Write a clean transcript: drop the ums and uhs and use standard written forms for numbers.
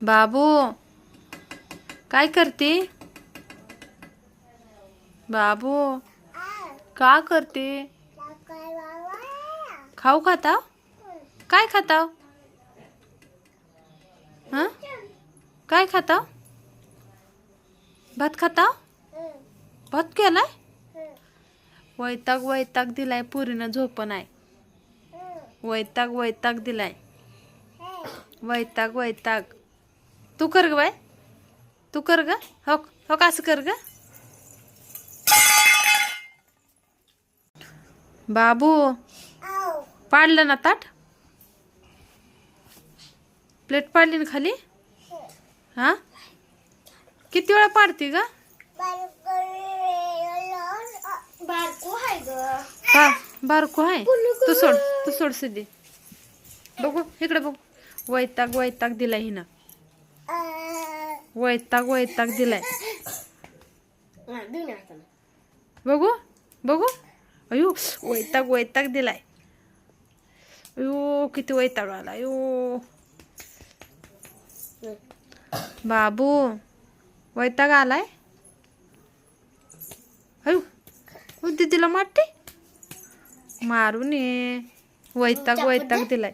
बाबू काय करते? बाबू का करते? खाऊ खाता? काय खाता? हाँ? काय खाता? भात खाता? भात केलाय? वैताग वैताग दिलाय, पुरीनं झोप नाही. वैताग वैताग दिलाय. वैताग वैताग. तू कर ग बाय, तू कर ग. हो हो, असं कर ग. बाबू पाडलं ना ताट? प्लेट पाडली ना खाली? हा, किती वेळा पाडती ग? हा, बारको आहे. तू सोड सिद्धी. बघू इकडे बघू. वैताग वैताग दिलाय हिनं. वैताग वैताग दिलाय. बघू बघू. अयो वैताग वैताग दिलाय. अयो किती वैताग आला. अयो बाबू वैताग आलाय. अयो दीदीला मारते. मारू नये. वैताग वैताग दिलाय.